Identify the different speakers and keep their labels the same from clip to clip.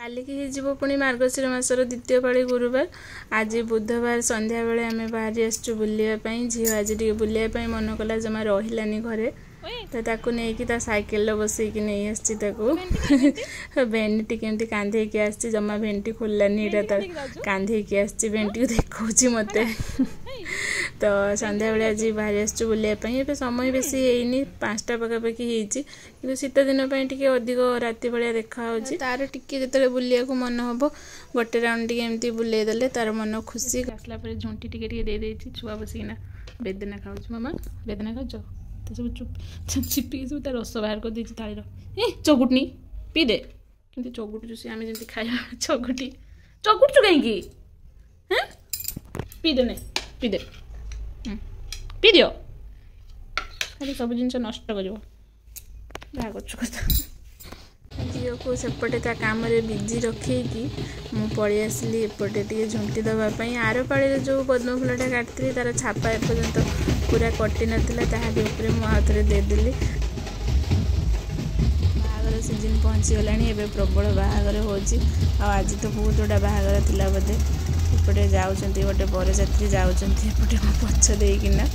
Speaker 1: काली की जीव पुणी मार्गशीर मासर द्वितीय पाड़ी गुरुवार आज बुधवार संध्या बेले आम बाहरी आसचु बुलायापी झील आज टे बुलायापी मन कला जमा रही घरे तो ताकू नहीं ता साइकेल बसईकी नहीं आसी भेंटी केमती कांधे आसी जमा भेंटी खोलानी यहाँ कांधे आसी भेंटी देखा मत तो संध्या बेले आज बाहर आसचु बुलायापी समय बेसी है 5टा पखापाखि कि शीत दिन टे अधिक राति भाया देखा तार टिके जो बुलिया को मन हम गोटे राउंड टे एमती बुले देले तार मन खुशी आसला झुंटी टे दे छुआ बसिकिना बेदना खाऊ मामा बेदना खाऊ तो सब चुप चिपिक सब रस बाहर कर देती थालीर चगुटनी पी दे कि चगुटु सी आम जमी खाया चगुटी चगुटु कहीं पी दे पी दे पी दियो खाली सब जिन नष्ट कर झील को सेपटे ता काम बिजी रखी मु पलि आसली एपटे टे झुंटी दवापाई आर पाड़ी जो पद्म फूलटा काटती तार छापा एपर्यंत पूरा कटि नाला भी मु हाथ में देदेली बाहागर सीजन पहुँचीगला एवं प्रबल बाहागर होजी आज तो बहुत गुड़ा बाहागर थिला बोधे एपटे जाऊँच गोटे बरजात्री जाऊँचे पछ देकिना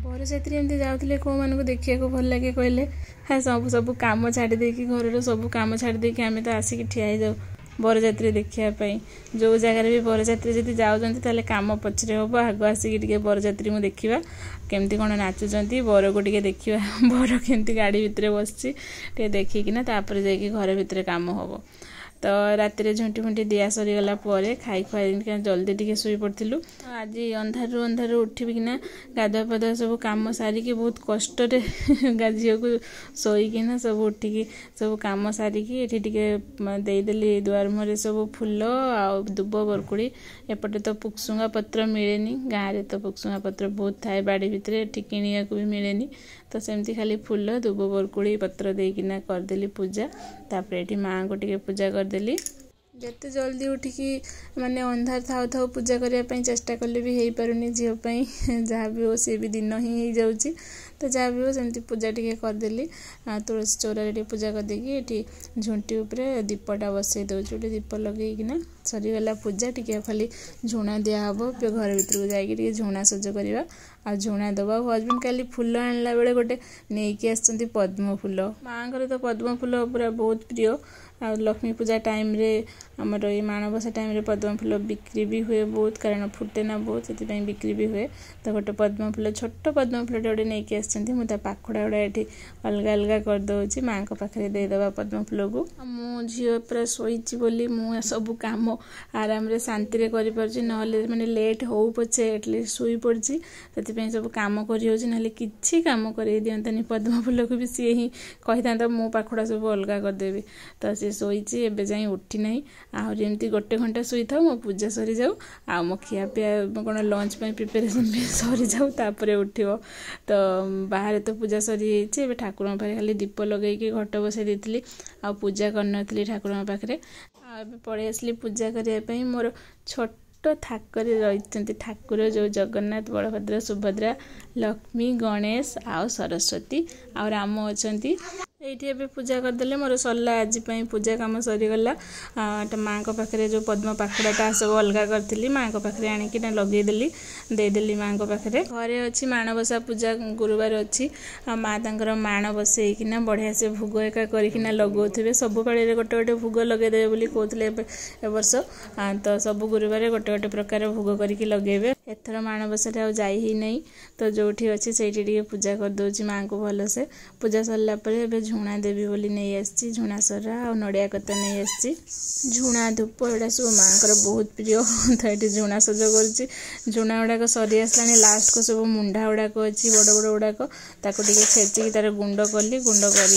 Speaker 1: बरजात्री एमती जाऊे कौ मानक देखा भल लगे कहले हाँ सब कम छाड़ी देकी घर सब कम छाड़ी देकी आम तो आसिक ठिया हो जाऊ बरजात्री देखापी जो जगार भी बरजात्री जब जाऊँ कम पचरे हम आग आसिक बरजात्री देखा केमती कौन नाचुंट बर को टे देखा बर केमती गाड़ी भितर बस देखिकिना तापर जाकि घर भितर काम हम तो राति झुंटी फुंटी दिया सरीगला खाई खुआ जल्दी टे शुई पड़ू आज अंधारू अंधारू उठिकिना गाधुआ पाधुआ सब कम सारिकी बहुत कष्ट झील को शोईकिना सब उठिकी सब कम सारिकी ये देदेली दुआर मुहर सब फूल आ दुब बरकुड़ी एपटे तो पुकसुंगा पत्र मिलेनी गाँव में तो पुकसुंगा पत्र बहुत थाए बाड़ी भितर एटी किणिया को भी मिलेनी तो सेमती खाली फूल दुब बरकुड़ी पत्र देकिना करदेली पूजा तापर ये माँ को टे पूजा करदेली जिते जल्दी उठिकी माने अंधार थाउ थाउ पूजा करने चेष्टा कले भी हो पारुनी झीपाई जहाँ भी हो सी भी दिन ही हो जाऊँगी तो जहाँ भी हो सेमती पूजा टे करदेली तुलसी चौरारे टे पूजा करदेकी ये झुंटी उपरे दीपटा बसई दूसरी गोटे दीप लगेकिना सरीगला पूजा टे खाली झुणा दिहब घर भर को जाकि झुणा सज करवा आ झुणा दबा हजबैंड काली फूल आणला बेले गोटे नहीं आसुँच पद्म फूल माँ तो पद्म फूल पूरा बहुत प्रिय आ लक्ष्मी पूजा टाइम रे आमर ये माणबसा टाइम रे पद्म फूल बिक्री भी हुए बहुत कारण फुटे ना बहुत से बिक्री भी हुए तो गोटे पद्म फूल छोट पद्म फूल गोटे नहीं आसुँच मुझे पाखुड़ा गुड़ा ये अलग अलग करदे माँ को पाखे देदेवा पद्म फूल को मो झील पूरा शोची बोली मु सब कम आराम रे शांति कर माने लेट हो पचे एटलिस्ट शुई पड़ी से सब कम कर कि कम कर दिंतानी पद्म फूल को भी सी ही कही था मो पाखुड़ा सब अलग करदेवी तो सी शोची एवं जाए उठी ना आहरी एमती गोटे घंटा शुई था मो पूजा सरी जाऊ आ मो खियापिया कौन लंच प्रिपेरेसन भी सरी जाऊ तापर उठो तो बाहर तो पूजा सरी जाइए ठाकुर पाखे खाली दीप लगे घट बसई दी आ पूजा करनी ठाकुर पाखे पड़े आसली पूजा करने मोर छोट थाकर रही ठाकुर जो जगन्नाथ बलभद्र सुभद्रा लक्ष्मी गणेश आउ सरस्वती आ राम अच्छा ये पूजा करदे मोर सरला आज पूजा कम सरीगला माँ को पाखे जो पद्म पाखुड़ाटा सब अलग करी माँ को पाखे आणिकिना लगेदेली देदेली माँ को पाखे घरे अच्छी माणबसा पूजा गुरुवार अच्छी माँ तर माण बसईकिना बढ़िया से भोग एका करना लगौथे सब पाड़ी गोटे गोटे भोग लगेदेवे बोली कहते ए वर्ष तो सब गुरुवार गोटे गोटे प्रकार भोग करके लगेबे एथर माणबसा आ जाई ही नहीं तो जो अच्छी से पूजा करदे माँ को भलसे पूजा सरला झुणा देवी बोली नहीं आसी झुणा सरा आ नड़िया कता नहीं आसी झुणा धूप एटा सब माँ बहुत प्रिय तो ये झुणा सज कर झुणा गुड़ाक सरी आसला लास्ट को सब मुंडा गुड़ाक अच्छी बड़ बड़ गुड़ाक छेचिकी तार गुंड कली गुंड कर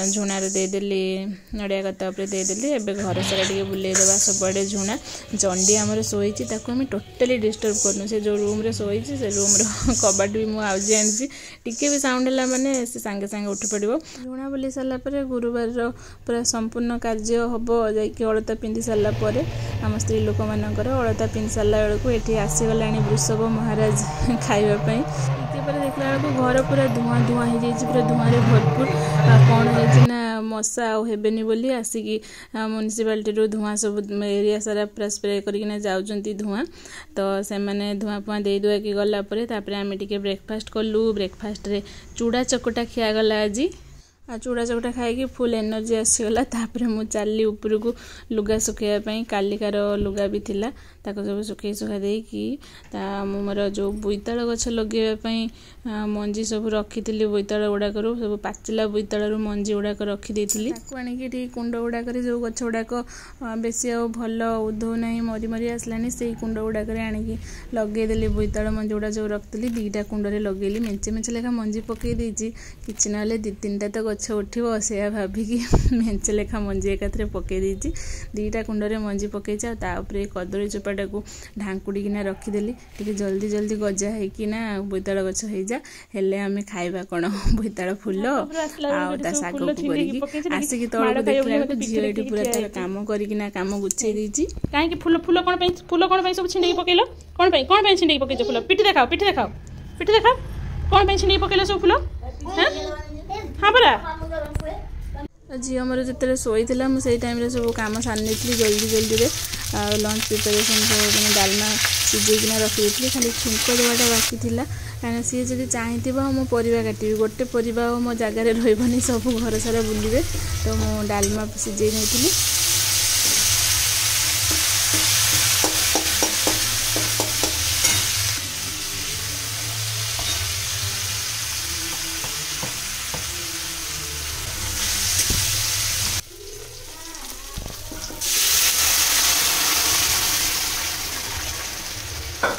Speaker 1: झुणार देदेली नड़िया कता देदेली एवं घर सारा टे बुले देवा सबड़े झुणा जंडी आमर शोची आम टोटाली डिस्टर्ब करनु से जो रूम रे शोई से रूम रो कबाट भी मु आउजी आनी टिके भी साउंड है माने से सांगे सांगे उठी पड़ो लुणा बुली सारा पर गुरुवार पूरा संपूर्ण कार्य हम जाकि अलता पिंधि सारा पर आम स्त्री लोक मानकर अलता पिंधि सारा बेलू ये आसीगला वृषभ महाराज खावाई टिके देखला बेलू घर पूरा धुआं धुआं हो जाए पूरा धुआं भरपूर कौन है मशा आबेनी बोली आसिकी म्युनिसिपालिटी रू धुआं सब एरिया सारा पूरा स्प्रे करके जाऊँच धुआं तो से मैंने धुआं फुआं दे दुआ कि गलापर आम टे ब्रेकफास्ट कलु ब्रेकफास्ट रे चूड़ा चकटा खियागला आज चूड़ा चकटा खाई फुल एनर्जी आसीगला तापर मु चली ऊपर को लुगा सुखाइवाई कालिकार लुगा भी थिला ताको सब सुखै सुखा देकी मोर जो बोईताल गछ लगेवाई मंजी सब रखी बोईताल गुड़ाक सब पाचिला बोईताल मंजी गुड़ाक रखी आनी कुंड गुड़ाक जो गछ गुड़ाक बेसी भल उधौ ना मरी मरी आसलानी से कुंड गुड़ाक आणिकी लगेदेली बोईताल मंजी गुड़ा जो रखी दीटा कुंडे लगेली मेंचे मेंचे लेखा मंजी पकई कि ना दि तीन तो गछ उठो से भाविकी मेंचे लेखा मंजी एकाथरे पकई दीटा कुंडे मंजी पकई कदली चोपाटा को ढांकुड़ीना रखीदेली टे जल्दी जल्दी गजा होना बोईताल गछ हो जा हेले आमे खाइबा कोन बोईताल फूल आ साग को करिकी आसिकी तळको देखला झियो एठी पूरा तार काम करिकिना काम गुछै दीची
Speaker 2: काहे कि फूल फूल कोन पई सब छिंडे पकेलो कोन पई छिंडे पकेजो फूल पिटी देखाओ कोन पई छिंडे पकेलो सब फूल हां परा
Speaker 1: झील मोर जो शोई मुझे टाइम सब कम सारी जल्दी जल्दी रे लंच प्रिपेरेसन मैंने डालमा सीझेकिना रखी खाली छुंक देवाटा बाकी थी कहीं सी जब चाहिए मो परिवा काटि गोटे परिवा मो जगार रही सब घर सारा बुलिबे तो मो डालमा सीझे नहीं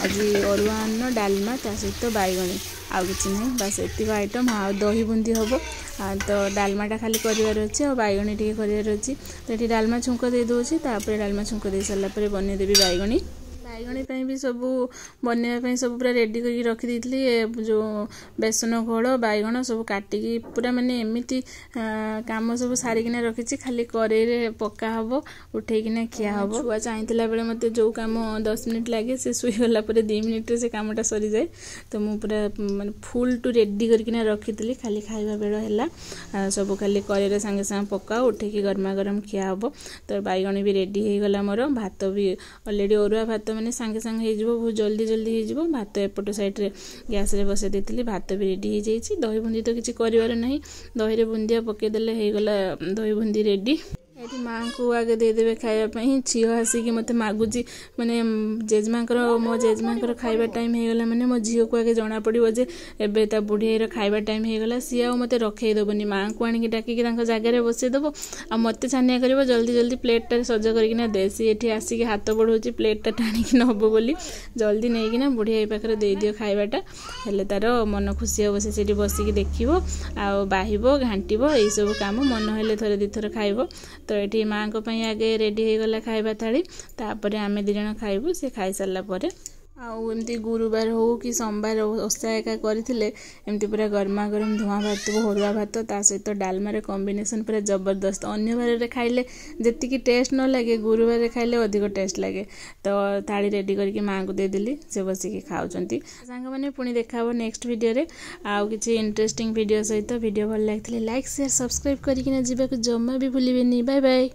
Speaker 1: आज अरुआ अन्न डालमा ता सहित बैगणी आउ कि ना बस एतिक आइटम आ दही बुंदी हम तो डालमाटा खाली करार अच्छे और बैगणी टे करार अच्छी तो ये डालमा छुंक दे दूसरी डालमा छुंक दे सारापर बनईदेवी बैगणी बैगणी भी सब बनवाई सब पूरा रेडी करके रखी जो बेसन घोल बैगण सब काटिकी पूरा माने एमती काम सब सारिकिना रखी खाली कड़े पका हम उठेकिना खिया हम छुआ चाहिए बेले मत जो कम 10 मिनिट लगे से शुईगला 2 मिनिट से कामटा सरी जाए तो मु पूरा माने फुल टू रेडी करकिना रखी खाली खाइबा बेल है सब खाली कड़े सांगे सांगे पका उठेकी गरमा गरम खिया हम तो बैगण भी रेडी हो गला मोर भात भी ऑलरेडी अरुआ भात मैंने सांगे सांगे हो बहुत जल्दी जल्दी हो भात एपट साइड्रे गैस रे बसई देती भात भी रेडी हो जाइए दही बुंदी तो किसी कर ना दही रे बुंदिया पकईदेले होगला दही बुंदी रेडी ये माँ को आगे देदेवे खायापी झील आसिकी मत मागुची माने जेजमा मो जेजमा खाइबा टाइम होगला माने मो झील को आगे जना पड़ो जे एबे ता बुढ़ी खाइबा टाइम होगला सी आ मत रखईदेवनी माँ को आणिकी डाकिकी जगार बसईदेव आ मत छानिया कर जल्दी जल्दी प्लेटा सज करना दे सी एठी आसिकी हाथ बढ़ाऊँ प्लेटा टाणिकी नब बोली जल्दी नहीं बुढ़ी पाखे दे दियो खाइबाटा हेले तार मन खुशी हम से बसिकी देखो आहिब घांटब यही सब कम मन हेले थोड़े दी थर खाइब तो ये माँ को आगे रेडी हो गला खाइबा थाली तापर आम 2 जन खाइबू से खाई सारा पर आमती गुरुवार हो कि सोमवार ओषा एका करथिले एमती पूरा गरमा गरम धुआं भात हरुआ भात ता सहित डालमार कॉम्बिनेशन पूरा जबरदस्त अन्य बार रे खाइले जेतिकी टेस्ट न लगे गुरुवार रे खाइले अधिक टेस्ट लगे तो थाली रेडी करके माँ को देदेली से बसिकी खाउचंती सांग माने पुणी देखाबो नेक्स्ट वीडियो रे आउ किछि इंटरेस्टिंग वीडियो सहित वीडियो भल लागथिले लाइक शेयर सब्सक्राइब करिकिना जीवा को जम्मा भी भूलिबेनी बाय बाय।